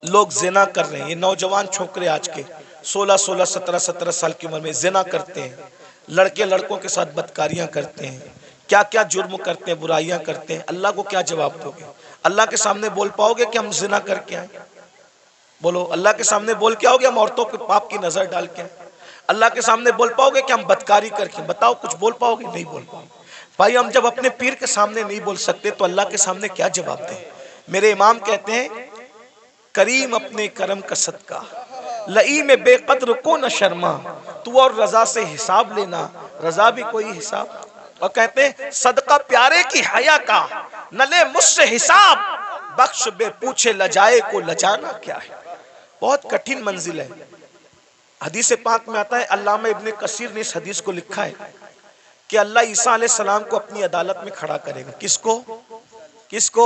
لوگ زنا کر رہے ہیں، یہ نوجوان چھوکرے آج کے 16 17 سال کی عمر میں زنا کرتے ہیں، لڑکے لڑکوں کے ساتھ بدکاریاں کرتے ہیں، کیا کیا جرم کرتے ہیں، برائیاں کرتے ہیں، اللہ کو کیا جواب دو گے؟ اللہ کے سامنے بول پاؤ گے کہ ہم زنا کر کے آئے؟ بولو، اللہ کے سامنے بول کے آؤ گے ہم عورتوں کے پاپ کی نظر ڈال کے آئے؟ اللہ کے سامنے بول پاؤ گے کہ ہم بدکاری کر کے؟ بتاؤ، کچھ بول پاؤ گے؟ نہیں بول پاؤ گے۔ بھائی ہم جب اپنے پیر کے سامنے نہیں بول سکتے تو اللہ کے سامنے کیا جواب دیں؟ میرے امام کہتے ہیں، کریم اپنے کرم کا صدقہ، لئی میں بے قدر کو نہ شرما، تو اور رضا سے حساب لینا، رضا بھی کوئی حساب۔ اور کہتے ہیں، صدقہ پیارے کی حیا کا، نہ لے مجھ سے حساب، بخش بے پوچھے لجائے کو لجانا کیا ہے۔ بہت کٹھن منزل ہے۔ حدیث پاک میں آتا ہے، علامہ ابن کثیر نے اس حدیث کو لکھا ہے کہ اللہ عیسیٰ علیہ السلام کو اپنی عدالت میں کھڑا کرے گا۔ کس کو؟ کس کو؟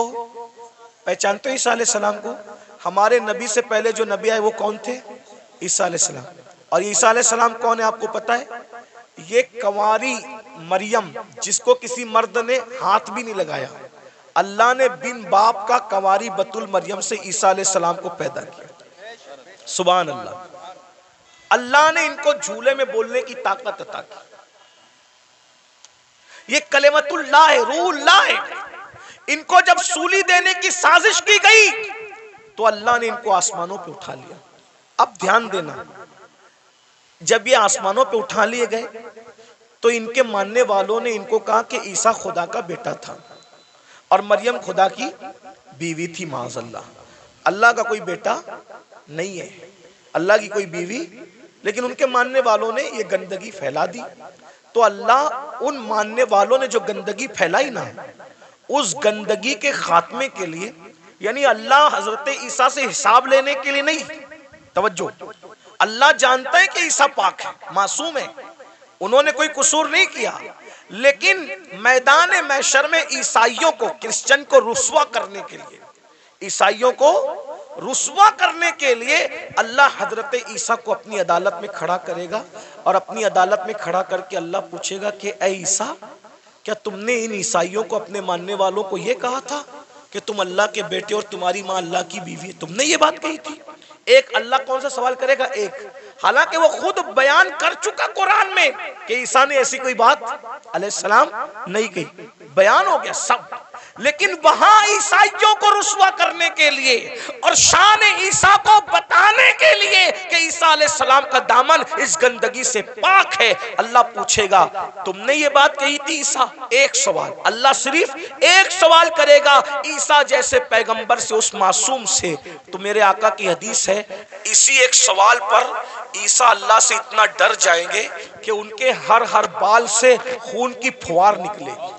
پہچانتے ہو عیسیٰ علیہ السلام کو؟ ہمارے نبی سے پہلے جو نبی آئے وہ کون تھے؟ عیسیٰ علیہ السلام۔ اور عیسیٰ علیہ السلام کون ہے آپ کو پتا ہے؟ یہ کنواری مریم، جس کو کسی مرد نے ہاتھ بھی نہیں لگایا، اللہ نے بن باپ کا کنواری بتول مریم سے عیسیٰ علیہ السلام کو پیدا کیا۔ سبحان اللہ۔ اللہ نے ان کو جھولے میں بولنے کی طاقت عطا کی۔ یہ کلمت اللہ ہے، روح اللہ ہے۔ ان کو جب سولی دینے کی سازش کی گئی تو اللہ نے ان کو آسمانوں پہ اٹھا لیا۔ اب دھیان دینا، جب یہ آسمانوں پہ اٹھا لیے گئے تو ان کے ماننے والوں نے ان کو کہا کہ عیسیٰ خدا کا بیٹا تھا اور مریم خدا کی بیوی تھی۔ معاذ اللہ، اللہ کا کوئی بیٹا نہیں ہے، اللہ کی کوئی بیوی۔ لیکن ان کے ماننے والوں نے یہ گندگی پھیلا دی، تو اللہ ان ماننے والوں نے جو گندگی پھیلائی نا، اس گندگی کے خاتمے کے لیے، یعنی اللہ حضرت عیسیٰ سے حساب لینے کے لیے نہیں، توجہ، اللہ جانتا ہے کہ عیسیٰ پاک ہے، معصوم ہے، انہوں نے کوئی قصور نہیں کیا، لیکن میدان محشر میں عیسائیوں کو، کرسچن کو رسوا کرنے کے لیے، عیسائیوں کو رسوا کرنے کے لیے اللہ حضرت عیسیٰ کو اپنی عدالت میں کھڑا کرے گا، اور اپنی عدالت میں کھڑا کر کے اللہ پوچھے گا کہ اے عیسیٰ، کیا تم نے ان عیسائیوں کو، اپنے ماننے والوں کو یہ کہا تھا کہ تم اللہ کے بیٹے اور تمہاری ماں اللہ کی بیوی ہے؟ تم نے یہ بات کہی تھی؟ ایک اللہ کون سا سوال کرے گا؟ ایک، حالانکہ وہ خود بیان کر چکا قرآن میں کہ عیسیٰ نے ایسی کوئی بات علیہ السلام نہیں کہی، بیان ہو گیا سب۔ لیکن وہاں عیسائیوں کو رسوا کرنے کے لیے اور شان عیسیٰ کو بتانے کے لیے کہ عیسیٰ علیہ السلام کا دامن اس گندگی سے پاک ہے، اللہ پوچھے گا تم نے یہ بات کہی تھی عیسیٰ؟ ایک سوال، اللہ صرف ایک سوال کرے گا عیسیٰ جیسے پیغمبر سے، اس معصوم سے۔ تو میرے آقا کی حدیث ہے، اسی ایک سوال پر عیسیٰ اللہ سے اتنا ڈر جائیں گے کہ ان کے ہر بال سے خون کی پھوار نکلے گی،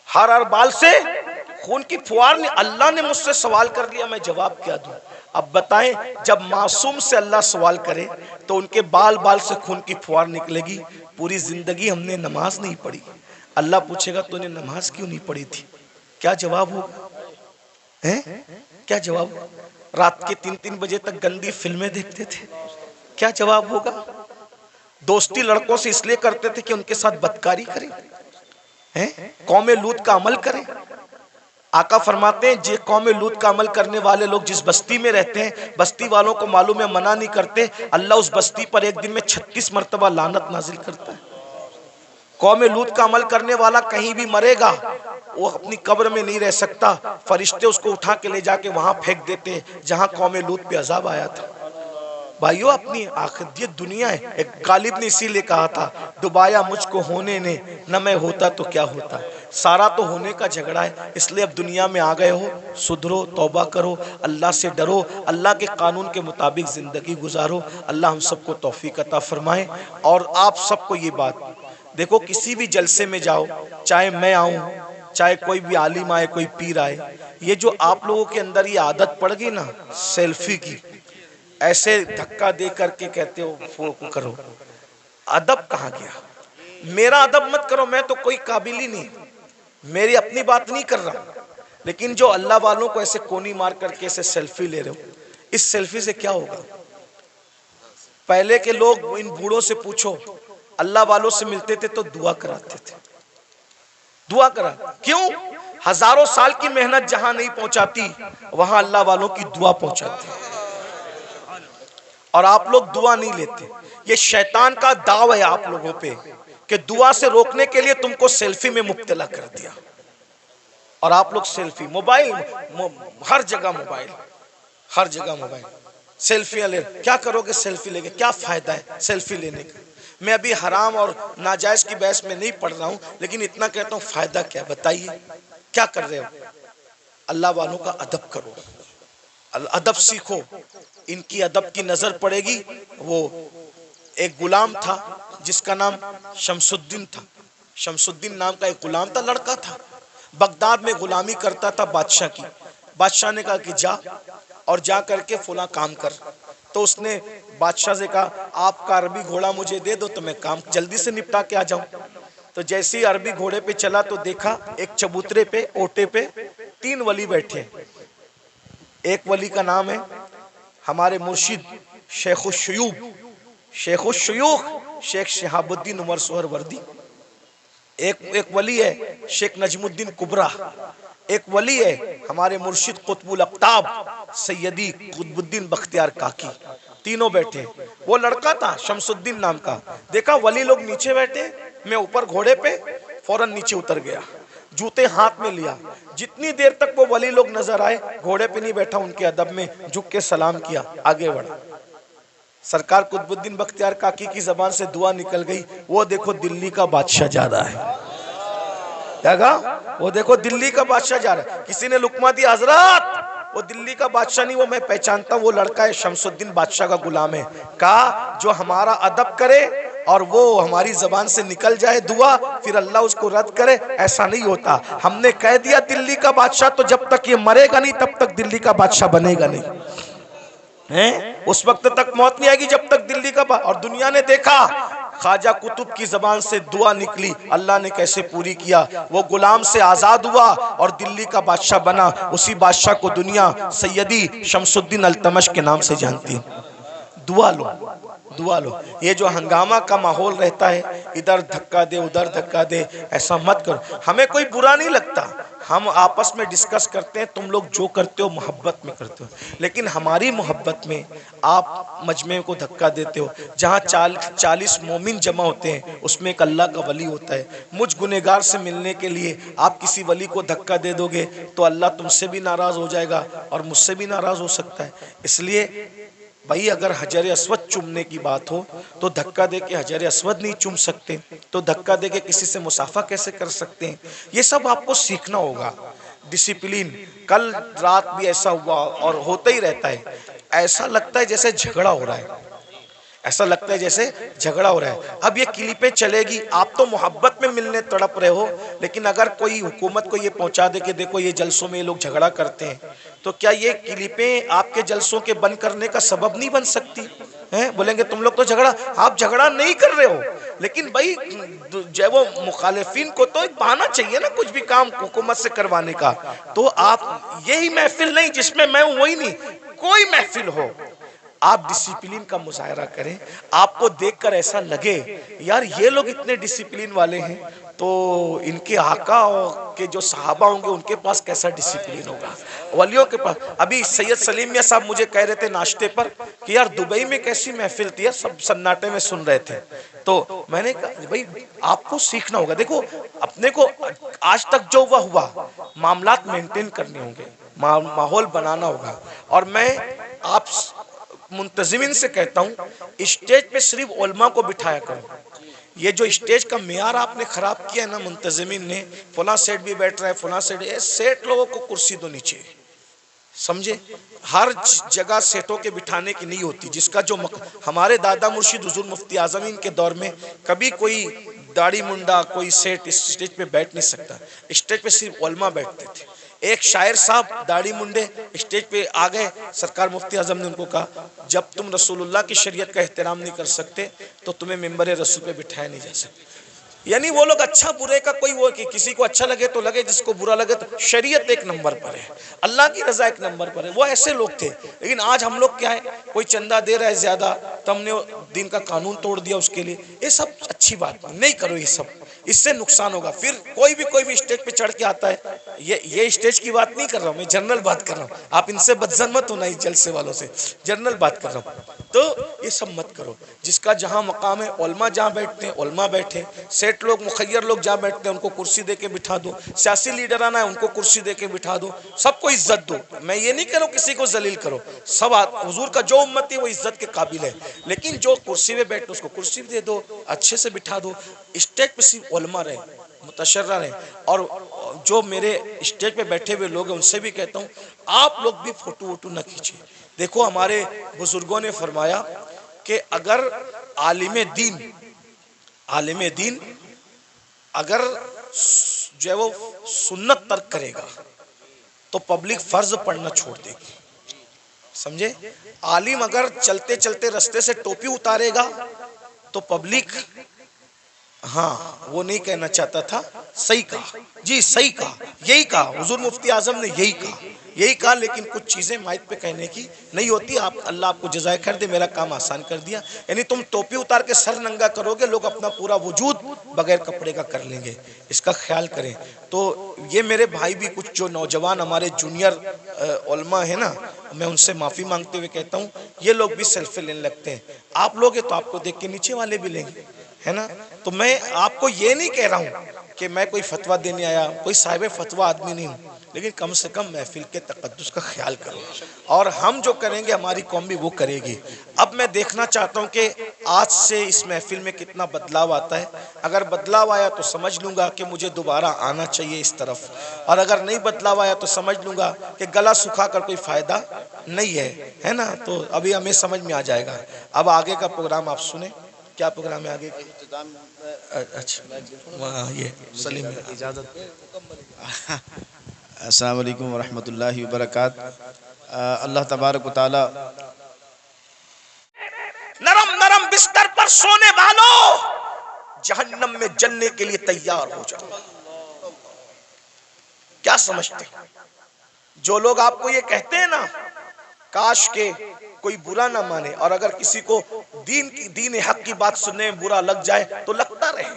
ہر بال سے خون کی پھوار۔ اللہ نے مجھ سے سوال کر لیا، میں جواب کیا دوں؟ اب بتائیں، جب معصوم سے اللہ سوال کرے تو ان کے بال سے خون کی پھوار نکلے گی۔ پوری زندگی ہم نے نماز نہیں پڑھی، اللہ پوچھے گا تو نے نماز کیوں نہیں پڑھی تھی؟ کیا جواب ہوگا؟ کیا جواب ہوگا؟ رات کے 3 بجے تک گندی فلمیں دیکھتے تھے، کیا جواب ہوگا؟ دوستی لڑکوں سے اس لیے کرتے تھے کہ ان کے ساتھ بدکاری کریں، قوم لوط کا عمل کریں۔ آقا فرماتے ہیں، جے قوم لوط کا عمل کرنے والے لوگ جس بستی میں رہتے ہیں، بستی والوں کو معلوم ہے، منع نہیں کرتے، اللہ اس بستی پر ایک دن میں 36 مرتبہ لعنت نازل کرتا ہے۔ قوم لوط کا عمل کرنے والا کہیں بھی مرے گا، وہ اپنی قبر میں نہیں رہ سکتا، فرشتے اس کو اٹھا کے لے جا کے وہاں پھینک دیتے ہیں جہاں قوم لوط پہ عذاب آیا تھا۔ بھائیو، اپنی آخرت یہ دنیا ہے۔ ایک غالب نے اسی لیے کہا تھا، ڈبایا مجھ کو ہونے نے، نہ میں ہوتا تو کیا ہوتا۔ سارا تو ہونے کا جھگڑا ہے، اس لیے اب دنیا میں آ گئے ہو، سدھرو، توبہ کرو، اللہ سے ڈرو، اللہ کے قانون کے مطابق زندگی گزارو۔ اللہ ہم سب کو توفیق عطا فرمائے۔ اور آپ سب کو یہ بات دیکھو، کسی بھی جلسے میں جاؤ، چاہے میں آؤں، چاہے کوئی بھی عالم آئے، کوئی پیر آئے، یہ جو آپ لوگوں کے اندر یہ عادت پڑ گئی نا سیلفی کی، ایسے دھکا دے کر کے کہتے ہو فوٹو کرو، ادب کہاں گیا؟ میرا ادب مت کرو، میں تو کوئی قابل ہی نہیں، میری اپنی بات نہیں کر رہا، لیکن جو اللہ والوں کو ایسے کونی مار کر کے ایسے سیلفی لے رہے ہو، اس سیلفی سے کیا ہوگا؟ پہلے کے لوگ ان بوڑھوں سے پوچھو، اللہ والوں سے ملتے تھے تو دعا کراتے تھے، دعا کرا، کیوں؟ ہزاروں سال کی محنت جہاں نہیں پہنچاتی وہاں اللہ والوں کی دعا پہنچاتی ہے. اور آپ لوگ دعا نہیں لیتے. یہ شیطان کا داو ہے آپ لوگوں پہ کہ دعا سے روکنے کے لیے تم کو سیلفی میں مبتلا کر دیا. اور آپ لوگ سیلفی، موبائل، ہر جگہ موبائل، ہر جگہ موبائل، سیلفیاں لے. کیا کرو گے سیلفی لے کے؟ کیا فائدہ ہے سیلفی لینے کا؟ میں ابھی حرام اور ناجائز کی بحث میں نہیں پڑھ رہا ہوں، لیکن اتنا کہتا ہوں فائدہ کیا بتائیے؟ کیا کر رہے ہو؟ اللہ والوں کا ادب کرو، ادب سیکھو. ان کی ادب کی نظر پڑے گی. وہ ایک غلام تھا جس کا نام شمس الدین تھا. شمس الدین نام کا ایک غلام تھا، لڑکا تھا، بغداد میں غلامی کرتا تھا بادشاہ کی. بادشاہ نے کہا کہ جا اور جا کر کے فلاں کام کر. تو اس نے بادشاہ سے کہا آپ کا عربی گھوڑا مجھے دے دو تو میں کام جلدی سے نپٹا کے آ جاؤں. تو جیسے ہی عربی گھوڑے پہ چلا تو دیکھا ایک چبوترے پہ، اوٹے پہ 3 ولی بیٹھے. ایک ولی کا نام ہے ہمارے مرشد شیخ الشیوخ، شیخ الشیوخ شیخ شہاب الدین عمر سہروردی. ایک ولی ہے شیخ نجم الدین کبرا. ایک ولی ہے ہمارے مرشد قطب الاقطاب سیدی قطب الدین بختیار کاکی. تینوں بیٹھے. وہ لڑکا تھا شمس الدین نام کا. دیکھا ولی لوگ نیچے بیٹھے، میں اوپر گھوڑے پہ، فوراً نیچے اتر گیا، جوتے ہاتھ میں لیا. جتنی دیر تک وہ ولی لوگ نظر آئے گھوڑے پہ نہیں بیٹھا، ان کے ادب میں جھک کے سلام کیا، آگے بڑھا. سرکار قطب الدین بختیار کاکی کی زبان سے دعا نکل گئی، وہ دیکھو دلی کا بادشاہ جا رہا ہے. کیا کہا؟ وہ دیکھو دلی کا بادشاہ جا رہا ہے. کسی نے لقمہ دیا، حضرات وہ دلی کا بادشاہ نہیں، وہ میں پہچانتا ہوں، وہ لڑکا ہے شمس الدین بادشاہ کا غلام ہے. کہا جو ہمارا ادب کرے اور وہ ہماری زبان سے نکل جائے دعا، پھر اللہ اس کو رد کرے، ایسا نہیں ہوتا. ہم نے کہہ دیا دلی کا بادشاہ، تو جب تک یہ مرے گا نہیں تب تک دلی کا بادشاہ بنے گا نہیں. اس وقت تک موت نہیں آئے گی جب تک دلی کا اور دنیا نے دیکھا خواجہ قطب کی زبان سے دعا نکلی، اللہ نے کیسے پوری کیا. وہ غلام سے آزاد ہوا اور دلی کا بادشاہ بنا. اسی بادشاہ کو دنیا سیدی شمس الدین التمش کے نام سے جانتی. دعا لو، دعا لو. یہ جو ہنگامہ کا ماحول رہتا ہے، ادھر دھکا دے ادھر دھکا دے، ایسا مت کرو. ہمیں کوئی برا نہیں لگتا، ہم آپس میں ڈسکس کرتے ہیں، تم لوگ جو کرتے ہو محبت میں کرتے ہو. لیکن ہماری محبت میں آپ مجمع کو دھکا دیتے ہو. جہاں 40 مومن جمع ہوتے ہیں اس میں ایک اللہ کا ولی ہوتا ہے. مجھ گنہگار سے ملنے کے لیے آپ کسی ولی کو دھکا دے دو گے تو اللہ تم سے بھی ناراض ہو جائے گا اور مجھ سے بھی ناراض ہو سکتا ہے. اس لیے بھائی اگر حجر اسود چومنے کی بات ہو تو دھکا دے کے حجر اسود نہیں چوم سکتے، تو دھکا دے کے کسی سے مصافحہ کیسے کر سکتے ہیں؟ یہ سب آپ کو سیکھنا ہوگا. ڈسپلین. کل رات بھی ایسا ہوا اور ہوتا ہی رہتا ہے. ایسا لگتا ہے جیسے جھگڑا ہو رہا ہے، ایسا لگتا ہے جیسے جھگڑا ہو رہا ہے. اب یہ کلپیں چلے گی، آپ تو محبت میں ملنے تڑپ رہے ہو، لیکن اگر کوئی حکومت کو یہ پہنچا دے کہ دیکھو یہ جلسوں میں یہ لوگ جھگڑا کرتے ہیں، تو کیا یہ کلپیں آپ کے جلسوں کے بند کرنے کا سبب نہیں بن سکتی؟ بولیں گے تم لوگ تو جھگڑا، آپ جھگڑا نہیں کر رہے ہو، لیکن بھائی جو وہ مخالفین کو تو ایک بہانہ چاہیے نا کچھ بھی کام حکومت سے کروانے کا. تو آپ یہی محفل نہیں جس میں میں ہوں وہی نہیں، کوئی محفل ہو آپ ڈسپلین کا مظاہرہ کریں. آپ کو دیکھ کر ایسا لگے یار یہ لوگ اتنے ڈسپلین والے ہیں تو ان کے آقا کے جو صحابہ ہوں گے ان کے پاس کیسا ڈسپلین ہوگا، ولیوں کے پاس. ابھی سید سلیم میاں صاحب مجھے کہہ رہے تھے ناشتے پر کہ یار دبئی میں کیسی محفل تھی، سب سناٹے میں سن رہے تھے. تو میں نے کہا بھائی آپ کو سیکھنا ہوگا. دیکھو اپنے کو آج تک جو ہوا معاملات مینٹین کرنے ہوں گے، ماحول بنانا ہوگا. اور میں آپ منتظمین سے کہتا ہوں اسٹیج پہ صرف علماء کو بٹھایا کرو. یہ جو اسٹیج کا معیار آپ نے خراب کیا ہے نا منتظمین نے، فلاں سیٹ بھی بیٹھ رہا ہے فلاں سیٹ لوگوں کو کرسی دو نیچے، سمجھے؟ ہر جگہ سیٹوں کے بٹھانے کی نہیں ہوتی. جس کا جو ہمارے دادا مرشد حضور مفتی اعظم کے دور میں کبھی کوئی داڑھی منڈا کوئی سیٹ اسٹیج پہ بیٹھ نہیں سکتا. اسٹیج پہ صرف علماء بیٹھتے تھے. ایک شاعر صاحب داڑھی منڈے اسٹیج پہ آ گئے، سرکار مفتی اعظم نے ان کو کہا جب تم رسول اللہ کی شریعت کا احترام نہیں کر سکتے تو تمہیں ممبر رسول پہ بٹھایا نہیں جا سکتا. یعنی وہ لوگ اچھا برے کا کوئی وہ کہ کسی کو اچھا لگے تو لگے، جس کو برا لگے تو شریعت ایک نمبر پر ہے، اللہ کی رضا ایک نمبر پر ہے. وہ ایسے لوگ تھے. لیکن آج ہم لوگ کیا ہے، کوئی چندہ دے رہا ہے زیادہ تو ہم نے دین کا قانون توڑ دیا اس کے لیے. یہ سب اچھی بات نہیں کرو. یہ سب اس سے نقصان ہوگا. پھر کوئی بھی اسٹیج پہ چڑھ کے آتا ہے, یہ اسٹیج کی بات نہیں کر رہا ہوں میں, جنرل بات کر رہا ہوں. آپ ان سے بدظن مت ہونا, اس جلسے والوں سے, جنرل بات کر رہا ہوں. تو یہ سب مت کرو. جس کا جہاں مقام ہے, علماء جہاں بیٹھتے ہیں علماء بیٹھے, سیٹ لوگ مخیر لوگ جہاں بیٹھتے ہیں ان کو کرسی دے کے بٹھا دو, سیاسی لیڈر آنا ہے ان کو کرسی دے کے بٹھا دو, سب کو عزت دو. میں یہ نہیں کہہ رہا ہوں کسی کو ذلیل کرو, سب حضور کا جو امتی ہے وہ عزت کے قابل ہے, لیکن جو کرسی پہ بیٹھے اس کو کرسی دے دو, اچھے سے بٹھا دو. اسٹیج پہ صرف علماء رہے, متشرع رہے. اور جو میرے اسٹیج پہ بیٹھے ہوئے لوگ ہیں ان سے بھی کہتا ہوں آپ لوگ بھی فوٹو ووٹو نہ کھینچیں. دیکھو ہمارے بزرگوں نے فرمایا کہ اگر عالم دین اگر جو ہے وہ سنت ترک کرے گا تو پبلک فرض پڑھنا چھوڑ دے گی. سمجھے؟ عالم اگر چلتے چلتے رستے سے ٹوپی اتارے گا تو پبلک, ہاں وہ نہیں کہنا چاہتا تھا, صحیح کہا, جی صحیح کہا, یہی کہا حضور مفتی اعظم نے, یہی کہا. لیکن کچھ چیزیں مائک پہ کہنے کی نہیں ہوتی. آپ اللہ آپ کو جزائے خیر دے, میرا کام آسان کر دیا. یعنی تم ٹوپی اتار کے سر ننگا کرو گے, لوگ اپنا پورا وجود بغیر کپڑے کا کر لیں گے. اس کا خیال کریں. تو یہ میرے بھائی بھی کچھ جو نوجوان ہمارے جونیئر علماء ہیں نا, میں ان سے معافی مانگتے ہوئے کہتا ہوں یہ لوگ بھی سیلفی لینے لگتے ہیں. آپ لوگ ہیں تو آپ کو دیکھ کے نیچے والے بھی لیں گے, ہے نا. تو میں آپ کو یہ نہیں کہہ رہا ہوں کہ میں کوئی فتویٰ دینے آیا, کوئی صاحب فتویٰ آدمی نہیں ہوں, لیکن کم سے کم محفل کے تقدس کا خیال کرو. اور ہم جو کریں گے ہماری قوم بھی وہ کرے گی. اب میں دیکھنا چاہتا ہوں کہ آج سے اس محفل میں کتنا بدلاؤ آتا ہے. اگر بدلاؤ آیا تو سمجھ لوں گا کہ مجھے دوبارہ آنا چاہیے اس طرف, اور اگر نہیں بدلاؤ آیا تو سمجھ لوں گا کہ گلا سکھا کر کوئی فائدہ نہیں ہے نا. تو ابھی ہمیں سمجھ میں آ جائے گا. اب آگے کا پروگرام آپ سنیں. کیا پروگرام ہے آگے؟ اچھا یہ سلیم اجازت. السلام علیکم ورحمۃ اللہ وبرکاتہ. اللہ تبارک و تعالی نرم نرم بستر پر سونے والوں, جہنم میں جلنے کے لیے تیار ہو جاؤ. کیا سمجھتے ہیں جو لوگ آپ کو یہ کہتے ہیں نا, کاش کے کوئی برا نہ مانے, اور اگر کسی کو دین حق کی بات سننے میں برا لگ جائے تو لگتا رہے.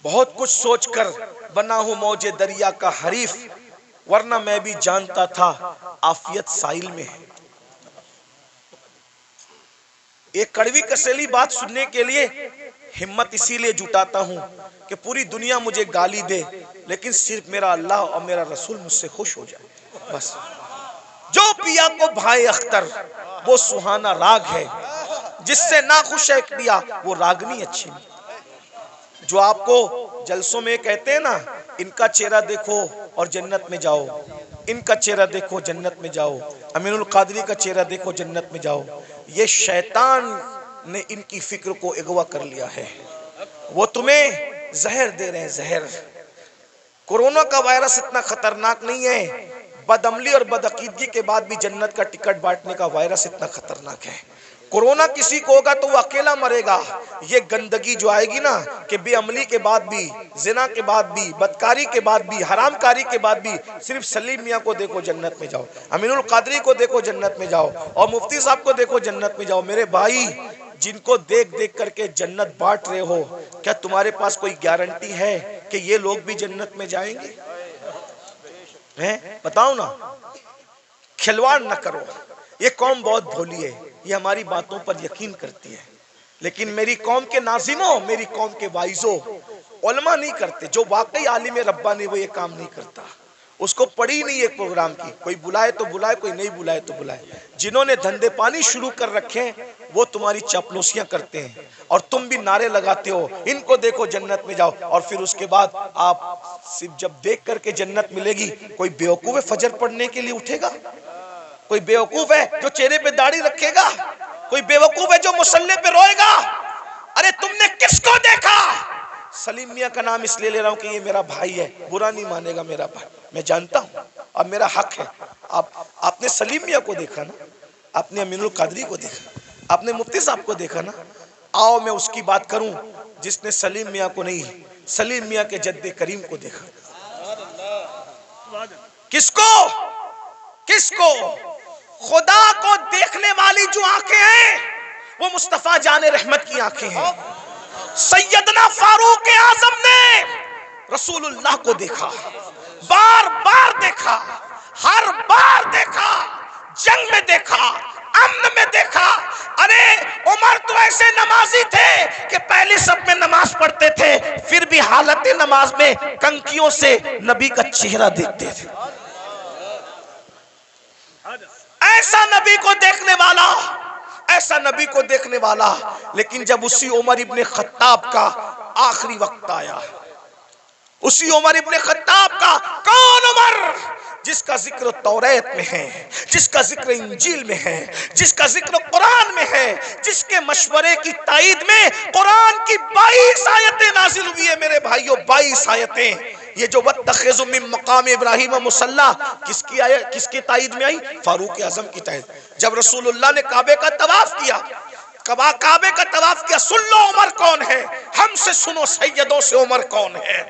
بہت کچھ سوچ کر بنا ہوں موج دریا کا حریف, ورنہ میں بھی جانتا تھا عافیت ساحل میں ہے. ایک کڑوی کسیلی بات سننے کے لیے ہمت اسی لیے جٹاتا ہوں کہ پوری دنیا مجھے گالی دے, لیکن صرف میرا اللہ اور میرا رسول مجھ سے خوش ہو جائے. بس جو پیا کو بھائے اختر وہ سہانا راگ ہے, جس سے ناخوش ہے پیا وہ راگنی اچھی نہیں. جو آپ کو جلسوں میں کہتے ہیں نا ان کا چہرہ دیکھو اور جنت میں جاؤ, ان کا چہرہ دیکھو جنت میں جاؤ, امین القادری کا چہرہ دیکھو جنت میں جاؤ, یہ شیطان نے ان کی فکر کو اغوا کر لیا ہے. وہ تمہیں زہر دے رہے ہیں, زہر. کورونا کا وائرس اتنا خطرناک نہیں ہے, بدعملی اور بدعقیدگی کے بعد بھی جنت کا ٹکٹ بانٹنے کا وائرس اتنا خطرناک ہے. کورونا کسی کو ہوگا تو وہ اکیلا مرے گا. یہ گندگی جو آئے گی نا کہ بے عملی کے بعد بھی, زنا کے بعد بھی, بدکاری کے بعد بھی, حرام کاری کے بعد بھی, صرف سلیم میاں کو دیکھو جنت میں جاؤ, امین القادری کو دیکھو جنت میں جاؤ, اور مفتی صاحب کو دیکھو جنت میں جاؤ. میرے بھائی جن کو دیکھ دیکھ کر کے جنت بانٹ رہے ہو, کیا تمہارے پاس کوئی گارنٹی ہے کہ یہ لوگ بھی جنت میں جائیں گے؟ بتاؤ نا. کھلواڑ نہ کرو. یہ قوم بہت بھولی ہے, یہ ہماری باتوں پر یقین کرتی ہے, لیکن میری قوم کے ناظموں, میری قوم کے وائزوں, علماء نہیں کرتے. جو واقعی عالم ربانی وہ یہ کام نہیں کرتا. اس کو پڑی نہیں ایک پروگرام کی, کوئی بلائے تو بلائے, کوئی نہیں بلائے تو بلائے. جنہوں نے دھندے پانی شروع کر رکھے وہ تمہاری چاپلوسیاں کرتے ہیں, اور تم بھی نعرے لگاتے ہو ان کو دیکھو جنت میں جاؤ, اور پھر اس کے بعد آپ صرف جب دیکھ کر کے جنت ملے گی, کوئی بیوقوف فجر پڑھنے کے لیے اٹھے گا؟ کوئی بیوقوف ہے جو چہرے پہ داڑھی رکھے گا؟ کوئی بیوقوف ہے جو مصلی پہ روئے گا؟ ارے تم نے کس کو دیکھا؟ سلیم میاں کا نام اس لیے لے رہا ہوں کہ یہ میرا بھائی ہے, برا نہیں مانے گا میرا بھائی, میں جانتا ہوں, اب میرا حق ہے. آپ نے سلیم میاں کو دیکھا نا, آپ نے امین القادری کو دیکھا, آپ نے مفتی صاحب کو دیکھا نا. آؤ میں اس کی بات کروں جس نے سلیم میاں کو نہیں, سلیم میاں کے جد کریم کو دیکھا. کس کو؟ کس کو؟ خدا کو دیکھنے والی جو آنکھیں ہیں وہ مصطفیٰ جان رحمت کی آنکھیں ہیں. سیدنا فاروق اعظم نے رسول اللہ کو دیکھا، بار بار دیکھا، ہر بار دیکھا، جنگ میں دیکھا، امن میں دیکھا۔ ارے عمر تو ایسے نمازی تھے کہ پہلی صف میں نماز پڑھتے تھے، پھر بھی حالت نماز میں کنکیوں سے نبی کا چہرہ دیکھتے تھے۔ ایسا نبی کو دیکھنے والا، ایسا نبی کو دیکھنے والا، لیکن جب اسی عمر ابن خطاب کا آخری وقت آیا، اسی عمر ابن خطاب کا، کون عمر جس کا ذکر توریت میں ہے، جس کا ذکر انجیل میں ہے، جس کا ذکر قرآن میں ہے، جس کے مشورے کی تائید میں قرآن کی 22 آیتیں نازل ہوئی ہے میرے بھائیوں، 22 آیتیں۔ یہ جو وَاتَّخِذُوا مِن مَّقَامِ إِبْرَاهِيمَ مُصَلًّى کس کی تائید میں آئی؟ فاروق اعظم کی تائید۔ جب رسول اللہ نے کعبے کا طواف کیا، کعبے کا طواف کیا، سن لو عمر کون ہے، ہم سے سنو سیدوں سے عمر کون ہے،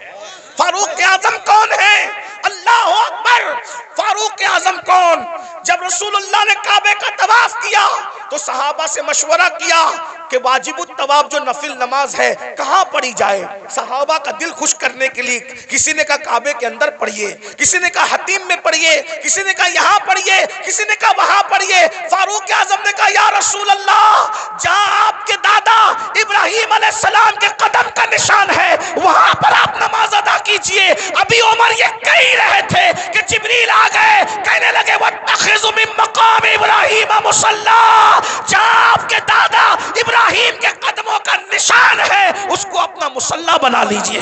فاروق اعظم کون ہے؟ اللہ اکبر! فاروق اعظم کون؟ جب رسول اللہ نے کعبے کا طواف کیا تو صحابہ سے مشورہ کیا کہ واجب الطواف جو نفل نماز ہے کہاں پڑھی جائے؟ صحابہ کا دل خوش کرنے کے لیے کسی نے کہا کعبے کے اندر پڑھیے، کسی نے کہا حتیم میں پڑھیے، کسی نے کہا یہاں پڑھیے، کسی نے کہا وہاں پڑھیے۔ فاروق اعظم نے کہا یا رسول اللہ، جہاں آپ کے دادا ابراہیم علیہ السلام کے قدم کا نشان ہے وہاں پر آپ نماز ادا کیجئے۔ ابھی عمر یہ کہہ رہے تھے کہ جبریل آ گئے، کہنے لگے وَاتَّخِذُوا مِن مَّقَامِ إِبْرَاهِيمَ مُصَلًّى، جہاں آپ کے دادا ابراہیم کے قدموں کا نشان ہے اس کو اپنا مصلی بنا لیجئے۔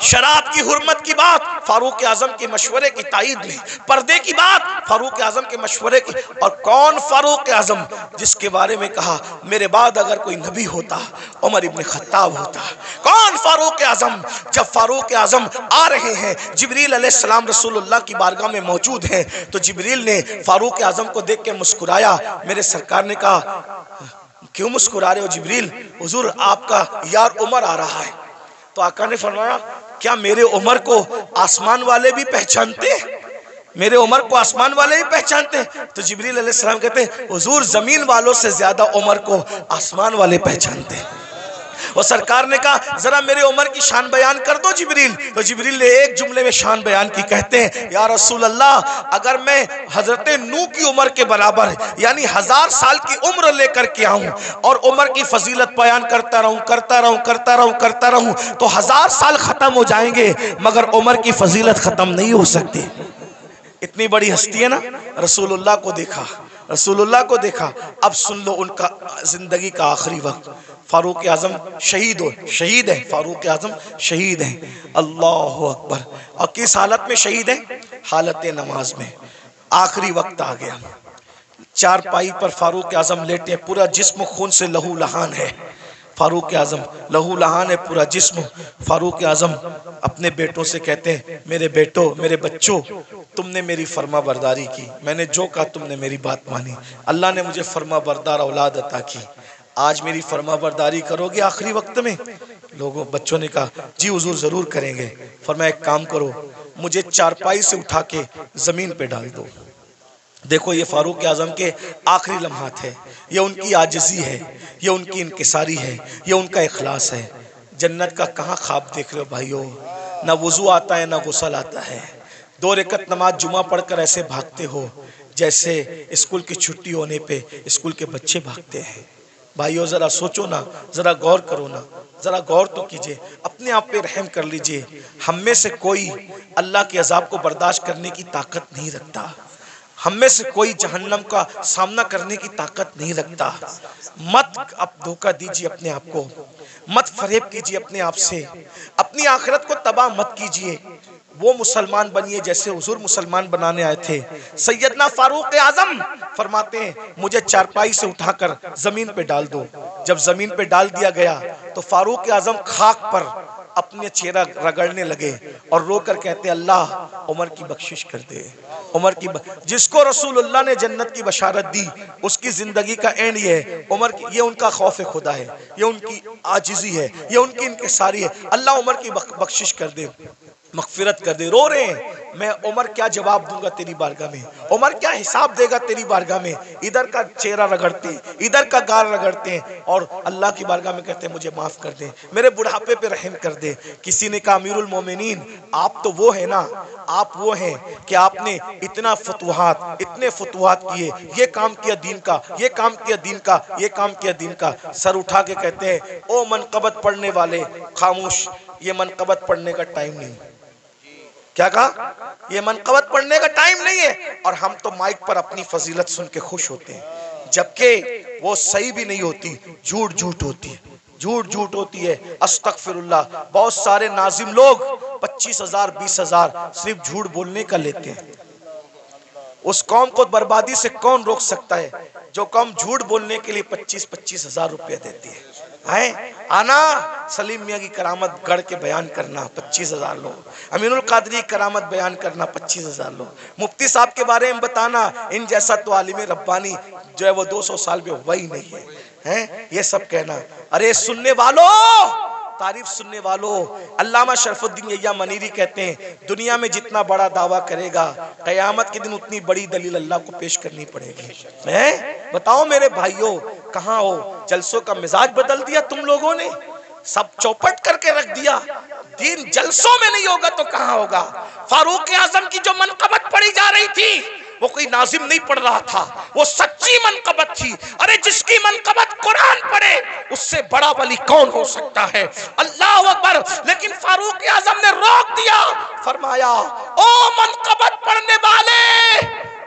شراب کی حرمت کی بات فاروق اعظم کے مشورے کی تائید میں، پردے کی بات فاروق اعظم کے مشورے کی، اور کون فاروق اعظم جس کے بارے میں کہا میرے بعد اگر کوئی نبی ہوتا عمر ابن خطاب ہوتا۔ کون فاروق اعظم؟ جب فاروق اعظم آ رہے ہیں، جبریل علیہ السلام رسول اللہ کی بارگاہ میں موجود ہیں، تو جبریل نے فاروق اعظم کو دیکھ کے مسکرایا۔ میرے سرکار نے کہا کیوں مسکرا رہے ہو جبریل؟ حضور آپ کا یار عمر آ رہا ہے۔ تو آقا نے فرمایا کیا میرے عمر کو آسمان والے بھی پہچانتے ہیں؟ میرے عمر کو آسمان والے بھی پہچانتے ہیں؟ تو جبریل علیہ السلام کہتے ہیں حضور زمین والوں سے زیادہ عمر کو آسمان والے پہچانتے ہیں۔ اور سرکار نے کہا ذرا میرے عمر کی شان بیان کر دو جبریل۔ تو جبریل نے ایک جملے میں شان بیان کی، کہتے ہیں یا رسول اللہ اگر میں حضرت نوح کی عمر کے برابر یعنی 1000 سال کی عمر لے کر کے آؤں اور عمر کی فضیلت بیان کرتا رہوں تو 1000 سال ختم ہو جائیں گے مگر عمر کی فضیلت ختم نہیں ہو سکتی۔ اتنی بڑی ہستی ہے نا، رسول اللہ کو دیکھا، رسول اللہ کو دیکھا۔ اب سن لو ان کا زندگی کا آخری وقت۔ فاروق اعظم شہید ہیں، فاروق اعظم شہید ہیں۔ اللہ اکبر! اور کس حالت میں شہید ہیں؟ حالت نماز میں۔ آخری وقت آ گیا، چارپائی پر فاروق اعظم لیٹے، پورا جسم خون سے لہو لہان ہے۔ فاروق اعظم لہو لہان ہے پورا جسم۔ فاروق اعظم اپنے بیٹوں سے کہتے ہیں میرے بیٹوں، میرے بچوں، تم نے میری فرما برداری کی، میں نے جو کہا تم نے میری بات مانی، اللہ نے مجھے فرما بردار اولاد عطا کی، آج میری فرما برداری کرو گے آخری وقت میں؟ لوگوں بچوں نے کہا جی حضور ضرور کریں گے۔ فرمایا ایک کام کرو، مجھے چارپائی سے اٹھا کے زمین پہ ڈال دو۔ دیکھو یہ فاروق اعظم کے آخری لمحات ہے، یہ ان کی عاجزی ہے، یہ ان کی انکساری ہے، یہ ان کا اخلاص ہے۔ جنت کا کہاں خواب دیکھ رہے ہو بھائیو؟ نہ وضو آتا ہے نہ غسل آتا ہے، 2 رکعت نماز جمعہ پڑھ کر ایسے بھاگتے ہو جیسے اسکول کی چھٹی ہونے پہ اسکول کے بچے بھاگتے ہیں۔ بھائیو ذرا سوچو نا، ذرا غور کرو نا، ذرا غور تو کیجئے، اپنے آپ پہ رحم کر لیجئے۔ ہم میں سے کوئی اللہ کے عذاب کو برداشت کرنے کی طاقت نہیں رکھتا، ہم میں سے کوئی جہنم کا سامنا کرنے کی طاقت نہیں رکھتا۔ مت اب دھوکہ دیجئے اپنے آپ کو، مت فریب کیجئے اپنے آپ سے، اپنی آخرت کو تباہ مت کیجئے۔ وہ مسلمان بنیے جیسے حضور مسلمان بنانے آئے تھے۔ سیدنا فاروق اعظم فرماتے ہیں مجھے چارپائی سے اٹھا کر زمین پہ ڈال دو۔ جب زمین پہ ڈال دیا گیا تو فاروق اعظم خاک پر اپنے چہرہ رگڑنے لگے اور رو کر کہتے اللہ عمر کی بخشش کر دے، عمر کی جس کو رسول اللہ نے جنت کی بشارت دی اس کی زندگی کا اینڈ یہ ہے۔ عمر کی یہ ان کا خوف خدا ہے، یہ ان کی عاجزی ہے، یہ ان کی انکساری ہے۔ اللہ عمر کی بخشش کر دے، مغفرت کر دے۔ رو رہے ہیں میں عمر کیا جواب دوں گا تیری بارگاہ میں، عمر کیا حساب دے گا تیری بارگاہ میں؟ ادھر کا چہرہ رگڑتے ہیں، ادھر کا گال رگڑتے ہیں، اور اللہ کی بارگاہ میں کہتے ہیں مجھے معاف کر دے، میرے بڑھاپے پہ رحم کر دے۔ کسی نے کہا امیر المومنین آپ تو وہ ہیں نا، آپ وہ ہیں کہ آپ نے اتنا فتوحات، اتنے فتوحات کیے، یہ کام کیا دین کا، یہ کام کیا دین کا، یہ کام کیا دین کا۔ سر اٹھا کے کہتے ہیں او منقبت پڑھنے والے خاموش، یہ منقبت پڑھنے کا ٹائم نہیں۔ کیا کہا؟ یہ منقبت پڑھنے کا ٹائم نہیں ہے۔ اور ہم تو مائک پر اپنی فضیلت سن کے خوش ہوتے ہیں، جبکہ وہ صحیح بھی نہیں ہوتی، جھوٹ جھوٹ ہوتی ہے، جھوٹ جھوٹ ہوتی ہے۔ استغفر اللہ، بہت سارے ناظم لوگ 25,000 20,000 صرف جھوٹ بولنے کا لیتے ہیں۔ اس قوم کو بربادی سے کون روک سکتا ہے جو قوم جھوٹ بولنے کے لیے 25,000 روپے دیتی ہے؟ آنا سلیم میاں کی کرامت گڑھ کے بیان کرنا 25,000 لوگ، امین القادری کرامت بیان کرنا 25,000 لوگ، مفتی صاحب کے بارے میں بتانا، ان جیسا تو عالم ربانی جو ہے وہ 200 سال میں وہی نہیں ہے، یہ سب کہنا۔ ارے سننے والوں، تعریف سننے والوں، علامہ شرف الدین یحییٰ منیری کہتے ہیں دنیا میں جتنا بڑا دعویٰ کرے گا قیامت کے دن اتنی بڑی دلیل اللہ کو پیش کرنی پڑے گی۔ بتاؤ میرے بھائیوں کہاں ہو؟ جلسوں کا مزاج بدل دیا تم لوگوں نے، سب چوپٹ کر کے رکھ دیا۔ دین جلسوں میں نہیں ہوگا تو کہاں ہوگا؟ فاروق اعظم کی جو منقبت پڑھی جا رہی تھی وہ کوئی ناظم نہیں پڑھ رہا تھا، وہ سچی منقبت تھی۔ ارے جس کی منقبت قرآن پڑھے اس سے بڑا ولی کون ہو سکتا ہے؟ اللہ اکبر۔ لیکن فاروق اعظم نے روک دیا، فرمایا او منقبت پڑھنے والے،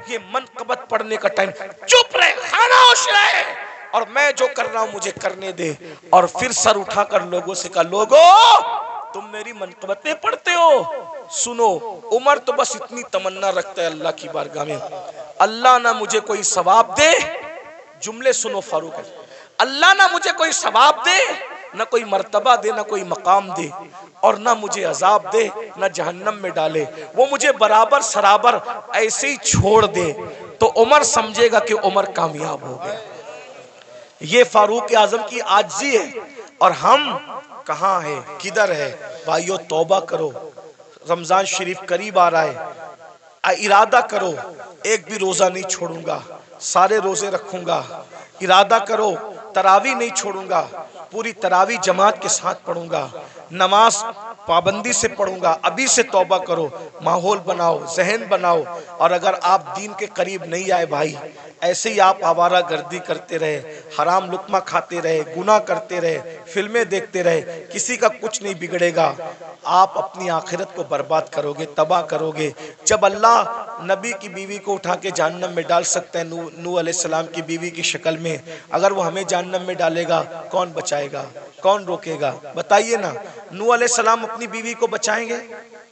یہ منقبت پڑھنے کا ٹائم، چپ رہے، خاموش رہے، اور میں جو کر رہا ہوں مجھے کرنے دے۔ اور پھر سر اٹھا کر لوگوں سے کہا لوگو تم میری منقبتیں پڑھتے ہو، سنو عمر تو بس اتنی تمنا رکھتا ہے اللہ کی بارگاہ میں، اللہ نہ مجھے کوئی ثواب دے، جملے سنو فاروق، اللہ نہ مجھے کوئی ثواب دے، نہ کوئی مرتبہ دے، نہ کوئی مقام دے، اور نہ مجھے عذاب دے، نہ جہنم میں ڈالے، وہ مجھے برابر سرابر ایسے ہی چھوڑ دے، تو عمر سمجھے گا کہ عمر کامیاب ہو گیا۔ یہ فاروق اعظم کی عاجزی ہے، اور ہم کہاں ہے، کدھر ہے؟ بھائیو توبہ کرو، رمضان شریف قریب آ رہا ہے، ارادہ کرو ایک بھی روزہ نہیں چھوڑوں گا، سارے روزے رکھوں گا، ارادہ کرو تراویح نہیں چھوڑوں گا، پوری تراویح جماعت کے ساتھ پڑھوں گا، نماز پابندی سے پڑھوں گا۔ ابھی سے توبہ کرو، ماحول بناؤ، ذہن بناؤ۔ اور اگر آپ دین کے قریب نہیں آئے بھائی، ایسے ہی آپ آوارہ گردی کرتے رہے، حرام لقمہ کھاتے رہے، گناہ کرتے رہے، فلمیں دیکھتے رہے، کسی کا کچھ نہیں بگڑے گا، آپ اپنی آخرت کو برباد کرو گے، تباہ کرو گے۔ جب اللہ نبی کی بیوی کو اٹھا کے جہنم میں ڈال سکتا ہے نوح علیہ السلام کی بیوی کی شکل میں، اگر وہ ہمیں جہنم میں ڈالے گا کون بچائے گا، کون روکے گا؟ بتائیے نا۔ نوح علیہ السلام اپنی بیوی کو بچائیں گے؟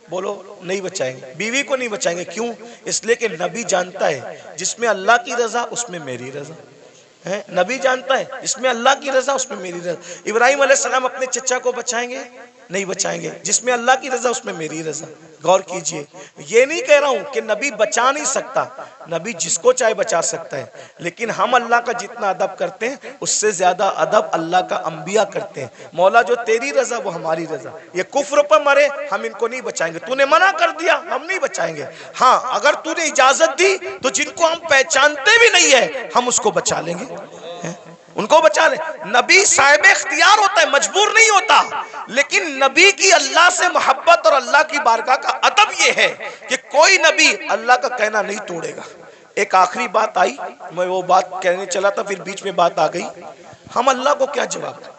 بولو نہیں بچائیں گے، بیوی کو نہیں بچائیں گے۔ کیوں؟ اس لیے کہ نبی جانتا ہے جس میں اللہ کی رضا اس میں میری رضا ہے، نبی جانتا ہے جس میں اللہ کی رضا اس میں میری رضا۔ ابراہیم علیہ السلام اپنے چچا کو بچائیں گے؟ نہیں بچائیں گے، جس میں اللہ کی رضا اس میں میری رضا۔ غور کیجئے، یہ نہیں کہہ رہا ہوں کہ نبی بچا نہیں سکتا، نبی جس کو چاہے بچا سکتا ہے، لیکن ہم اللہ کا جتنا ادب کرتے ہیں اس سے زیادہ ادب اللہ کا انبیاء کرتے ہیں۔ مولا جو تیری رضا وہ ہماری رضا، یہ کفر پر مرے ہم ان کو نہیں بچائیں گے، تو نے منع کر دیا ہم نہیں بچائیں گے۔ ہاں اگر تو نے اجازت دی تو جن کو ہم پہچانتے بھی نہیں ہے ہم اس کو بچا لیں گے، ان کو بچا لیں۔ نبی صاحب اختیار ہوتا ہے، مجبور نہیں ہوتا، لیکن نبی کی اللہ سے محبت اور اللہ کی بارگاہ کا ادب یہ ہے کہ کوئی نبی اللہ کا کہنا نہیں توڑے گا۔ ایک آخری بات آئی، میں وہ بات کہنے چلا تھا پھر بیچ میں بات آ گئی، ہم اللہ کو کیا جواب دیں؟